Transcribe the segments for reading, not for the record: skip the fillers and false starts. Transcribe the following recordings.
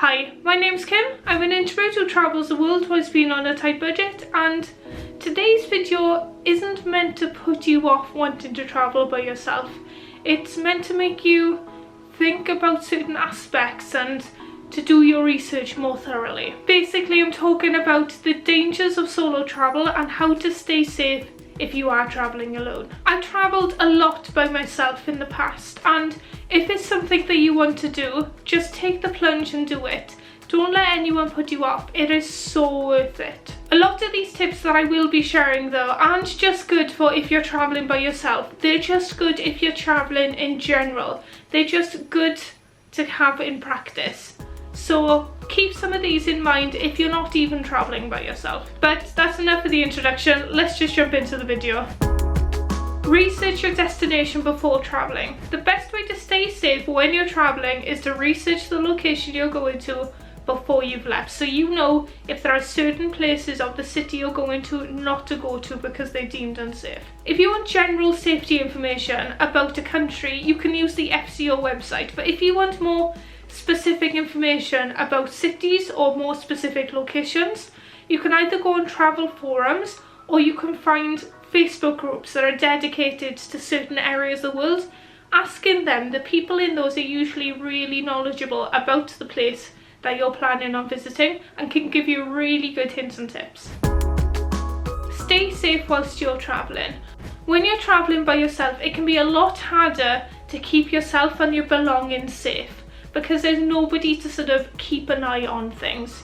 Hi, my name's Kim. I'm an introvert who travels the world whilst being on a tight budget, and today's video isn't meant to put you off wanting to travel by yourself. It's meant to make you think about certain aspects and to do your research more thoroughly. Basically, I'm talking about the dangers of solo travel and how to stay safe if you are traveling alone. I've traveled a lot by myself in the past, and if it's something that you want to do, just take the plunge and do it. Don't let anyone put you off. It is so worth it. A lot of these tips that I will be sharing though aren't just good for if you're traveling by yourself. They're just good if you're traveling in general. They're just good to have in practice. So keep some of these in mind if you're not even traveling by yourself. But that's enough of the introduction. Let's just jump into the video. Research your destination before traveling. The best way to stay safe when you're traveling is to research the location you're going to before you've left, so you know if there are certain places of the city you're going to not to go to because they're deemed unsafe. If you want general safety information about a country, you can use the FCO website, but if you want more specific information about cities or more specific locations, you can either go on travel forums or you can find Facebook groups that are dedicated to certain areas of the world. Asking them, the people in those are usually really knowledgeable about the place that you're planning on visiting and can give you really good hints and tips. Stay safe whilst you're traveling. When you're traveling by yourself, it can be a lot harder to keep yourself and your belongings safe because there's nobody to sort of keep an eye on things.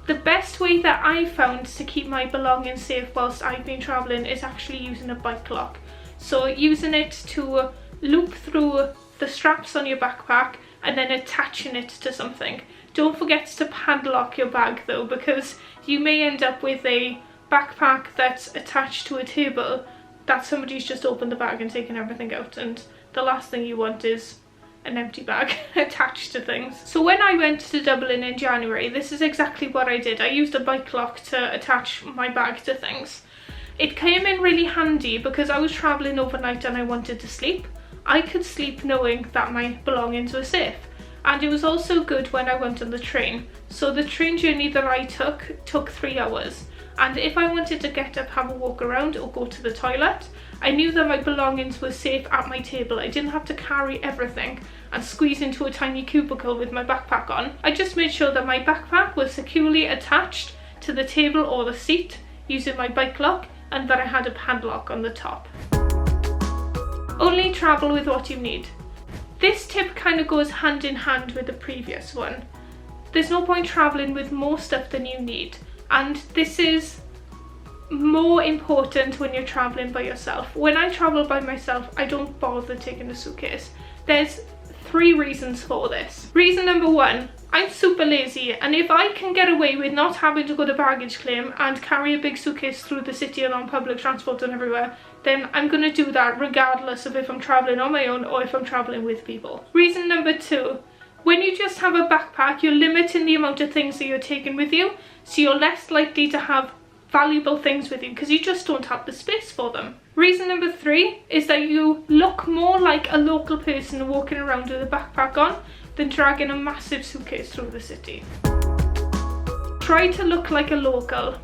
The best way that I've found to keep my belongings safe whilst I've been traveling is actually using a bike lock. So using it to loop through the straps on your backpack and then attaching it to something. Don't forget to padlock your bag though, because you may end up with a backpack that's attached to a table that somebody's just opened the bag and taken everything out, and the last thing you want is an empty bag attached to things. So when I went to Dublin in January, this is exactly what I did. I used a bike lock to attach my bag to things. It came in really handy because I was traveling overnight and I wanted to sleep. I could sleep knowing that my belongings were safe. And it was also good when I went on the train. So the train journey that I took 3 hours. And if I wanted to get up, have a walk around or go to the toilet, I knew that my belongings were safe at my table. I didn't have to carry everything and squeeze into a tiny cubicle with my backpack on. I just made sure that my backpack was securely attached to the table or the seat using my bike lock, and that I had a padlock on the top. Only travel with what you need. This tip kind of goes hand in hand with the previous one. There's no point traveling with more stuff than you need, and this is more important when you're traveling by yourself. When I travel by myself, I don't bother taking a suitcase. There's 3 reasons for this. Reason number 1, I'm super lazy, and if I can get away with not having to go to baggage claim and carry a big suitcase through the city and on public transport and everywhere, then I'm going to do that regardless of if I'm traveling on my own or if I'm traveling with people. Reason number 2, when you just have a backpack, you're limiting the amount of things that you're taking with you, so you're less likely to have valuable things with you because you just don't have the space for them. Reason number 3 is that you look more like a local person walking around with a backpack on than dragging a massive suitcase through the city. Try to look like a local.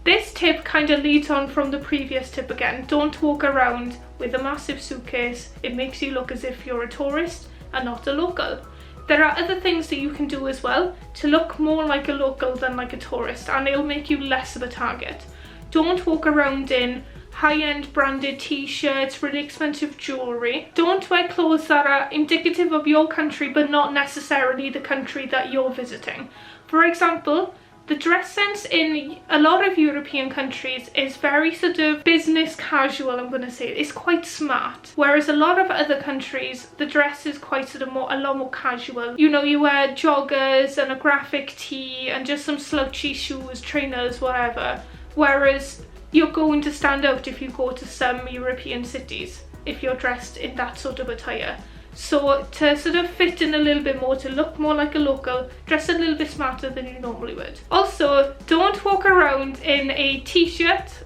This tip kind of leads on from the previous tip again. Don't walk around with a massive suitcase. It makes you look as if you're a tourist and not a local. There are other things that you can do as well to look more like a local than like a tourist, and it'll make you less of a target. Don't walk around in high-end branded t-shirts, really expensive jewellery. Don't wear clothes that are indicative of your country but not necessarily the country that you're visiting. For example, the dress sense in a lot of European countries is very sort of business casual, I'm going to say. It's quite smart. Whereas a lot of other countries, the dress is quite sort of a lot more casual. You know, you wear joggers and a graphic tee and just some slouchy shoes, trainers, whatever. Whereas you're going to stand out if you go to some European cities, if you're dressed in that sort of attire. So to sort of fit in a little bit more, to look more like a local, dress a little bit smarter than you normally would. Also, don't walk around in a t-shirt,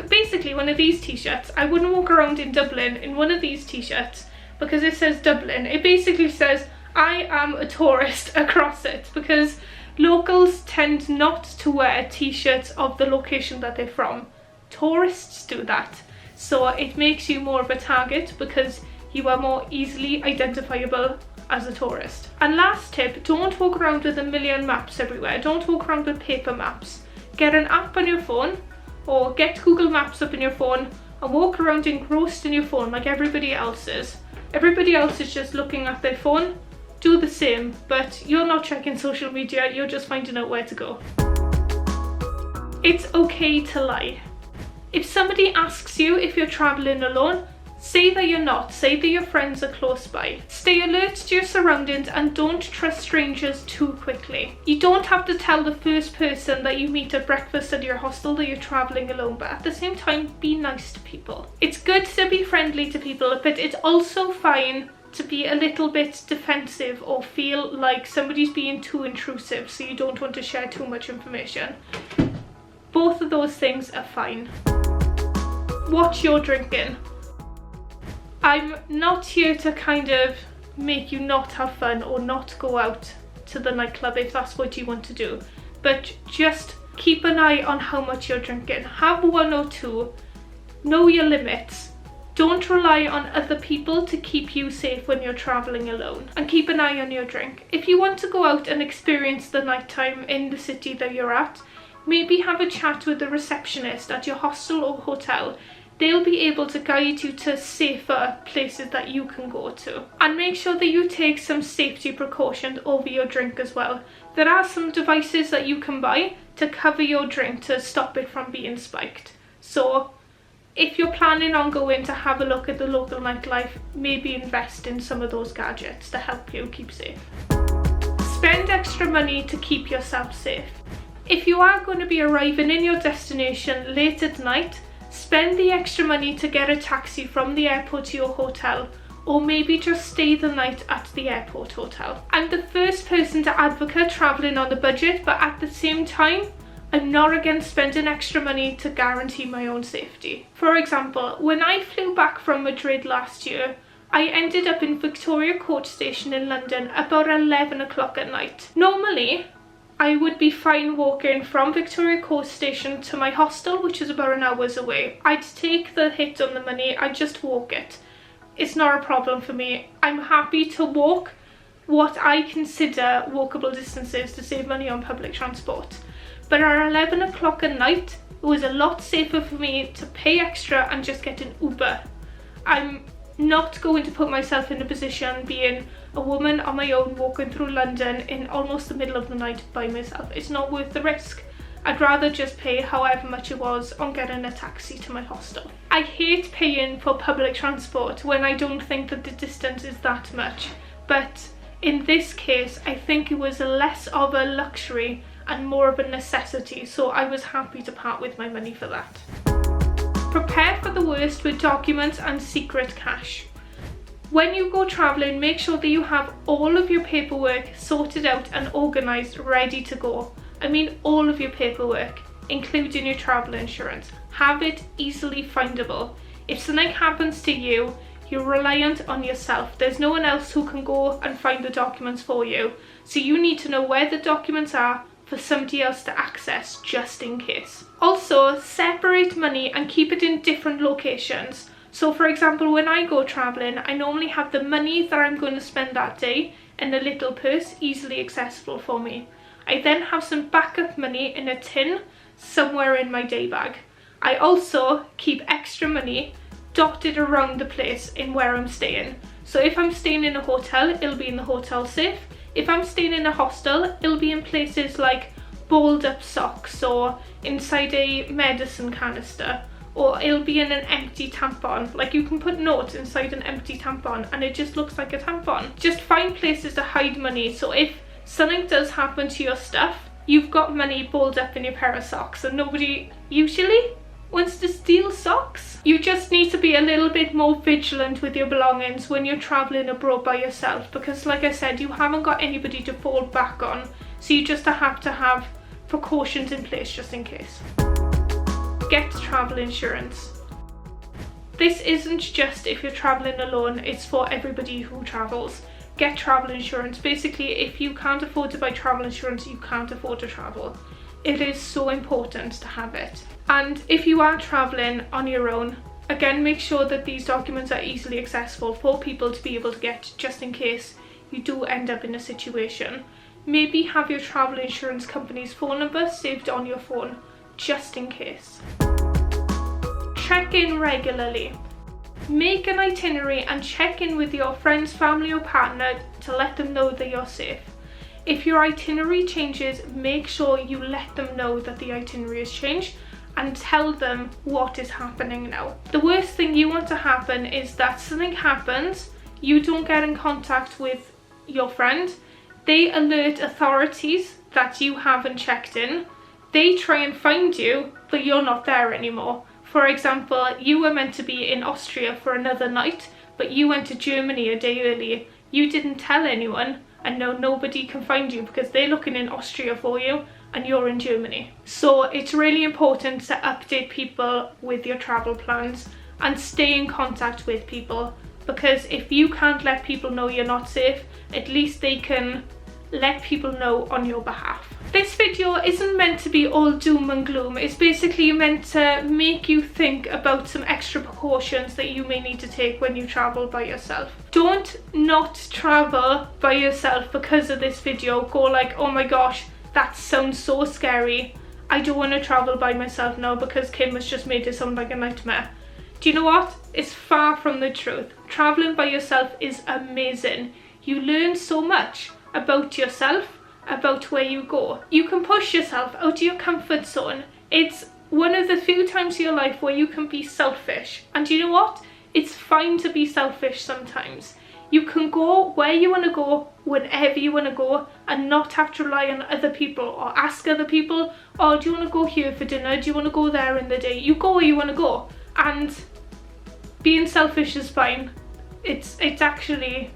basically one of these t-shirts. I wouldn't walk around in Dublin in one of these t-shirts because it says Dublin. It basically says, I am a tourist across it because locals tend not to wear t-shirts of the location that they're from. Tourists do that. So it makes you more of a target because you are more easily identifiable as a tourist. And last tip, don't walk around with a million maps everywhere. Don't walk around with paper maps. Get an app on your phone or get Google Maps up in your phone and walk around engrossed in your phone like everybody else is. Everybody else is just looking at their phone. Do the same, but you're not checking social media, you're just finding out where to go. It's okay to lie. If somebody asks you if you're travelling alone, say that you're not. Say that your friends are close by. Stay alert to your surroundings and don't trust strangers too quickly. You don't have to tell the first person that you meet at breakfast at your hostel that you're travelling alone, but at the same time, be nice to people. It's good to be friendly to people, but it's also fine to be a little bit defensive or feel like somebody's being too intrusive, so you don't want to share too much information. Both of those things are fine. Watch your drinking. I'm not here to kind of make you not have fun or not go out to the nightclub if that's what you want to do, but just keep an eye on how much you're drinking. Have one or two. Know your limits. Don't rely on other people to keep you safe when you're travelling alone, and keep an eye on your drink. If you want to go out and experience the nighttime in the city that you're at, maybe have a chat with the receptionist at your hostel or hotel. They'll be able to guide you to safer places that you can go to. And make sure that you take some safety precautions over your drink as well. There are some devices that you can buy to cover your drink to stop it from being spiked. So if you're planning on going to have a look at the local nightlife, maybe invest in some of those gadgets to help you keep safe. Spend extra money to keep yourself safe. If you are going to be arriving in your destination late at night, spend the extra money to get a taxi from the airport to your hotel, or maybe just stay the night at the airport hotel. I'm the first person to advocate travelling on a budget, but at the same time, I'm not against spending extra money to guarantee my own safety. For example, when I flew back from Madrid last year, I ended up in Victoria Coach Station in London about 11 o'clock at night. Normally, I would be fine walking from Victoria Coast Station to my hostel, which is about an hour's away. I'd take the hit on the money, I'd just walk it. It's not a problem for me. I'm happy to walk what I consider walkable distances to save money on public transport. But at 11 o'clock at night, it was a lot safer for me to pay extra and just get an Uber. I'm not going to put myself in a position being a woman on my own walking through London in almost the middle of the night by myself. It's not worth the risk. I'd rather just pay however much it was on getting a taxi to my hostel. I hate paying for public transport when I don't think that the distance is that much, but in this case I think it was less of a luxury and more of a necessity, so I was happy to part with my money for that. Prepare for the worst with documents and secret cash. When you go travelling, make sure that you have all of your paperwork sorted out and organised, ready to go. I mean all of your paperwork, including your travel insurance. Have it easily findable. If something happens to you, you're reliant on yourself. There's no one else who can go and find the documents for you. So you need to know where the documents are for somebody else to access, just in case. Also, separate money and keep it in different locations. So for example, when I go travelling, I normally have the money that I'm going to spend that day in a little purse, easily accessible for me. I then have some backup money in a tin somewhere in my day bag. I also keep extra money dotted around the place in where I'm staying. So if I'm staying in a hotel, it'll be in the hotel safe. If I'm staying in a hostel, it'll be in places like balled up socks or inside a medicine canister, or it'll be in an empty tampon. Like, you can put notes inside an empty tampon and it just looks like a tampon. Just find places to hide money, so if something does happen to your stuff, you've got money balled up in your pair of socks and nobody usually wants to steal socks. You just need to be a little bit more vigilant with your belongings when you're travelling abroad by yourself, because like I said, you haven't got anybody to fall back on, so you just have to have precautions in place just in case. Get travel insurance. This isn't just if you're travelling alone, it's for everybody who travels. get travel insurance. Basically, if you can't afford to buy travel insurance, you can't afford to travel. It is so important to have it. And if you are traveling on your own, again, make sure that these documents are easily accessible for people to be able to get, just in case you do end up in a situation. Maybe have your travel insurance company's phone number saved on your phone, just in case. Check in regularly. Make an itinerary and check in with your friends, family or partner to let them know that you're safe. If your itinerary changes, make sure you let them know that the itinerary has changed and tell them what is happening now. The worst thing you want to happen is that something happens, you don't get in contact with your friend, they alert authorities that you haven't checked in, they try and find you, but you're not there anymore. For example, you were meant to be in Austria for another night, but you went to Germany a day early. You didn't tell anyone, and now nobody can find you because they're looking in Austria for you and you're in Germany. So it's really important to update people with your travel plans and stay in contact with people, because if you can't let people know you're not safe, at least they can let people know on your behalf. This video isn't meant to be all doom and gloom. It's basically meant to make you think about some extra precautions that you may need to take when you travel by yourself. Don't not travel by yourself because of this video. Go like, oh my gosh, that sounds so scary. I don't want to travel by myself now because Kim has just made it sound like a nightmare. Do you know what? It's far from the truth. Traveling by yourself is amazing. You learn so much about yourself, about where you go. You can push yourself out of your comfort zone. It's one of the few times in your life where you can be selfish. And you know what? It's fine to be selfish sometimes. You can go where you want to go, whenever you want to go, and not have to rely on other people or ask other people, oh, do you want to go here for dinner? Do you want to go there in the day? You go where you want to go. And being selfish is fine. It's actually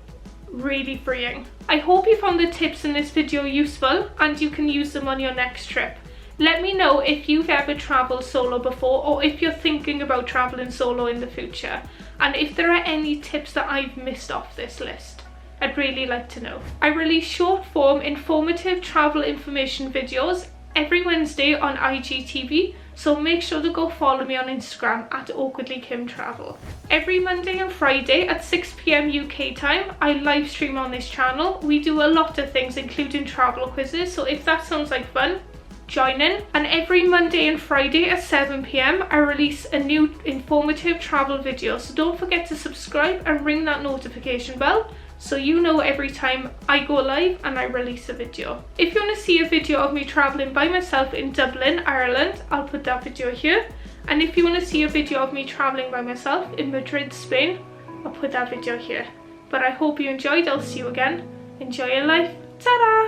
really freeing. I hope you found the tips in this video useful and you can use them on your next trip. Let me know if you've ever travelled solo before, or if you're thinking about travelling solo in the future, and if there are any tips that I've missed off this list. I'd really like to know. I release short form informative travel information videos every Wednesday on IGTV, so make sure to go follow me on Instagram at awkwardlykimtravel. Every Monday and Friday at 6 PM UK time, I live stream on this channel. We do a lot of things, including travel quizzes, so if that sounds like fun, join in. And every Monday and Friday at 7 PM, I release a new informative travel video, so don't forget to subscribe and ring that notification bell so you know every time I go live and I release a video. If you want to see a video of me travelling by myself in Dublin, Ireland, I'll put that video here. And if you want to see a video of me travelling by myself in Madrid, Spain, I'll put that video here. But I hope you enjoyed. I'll see you again. Enjoy your life. Ta-da!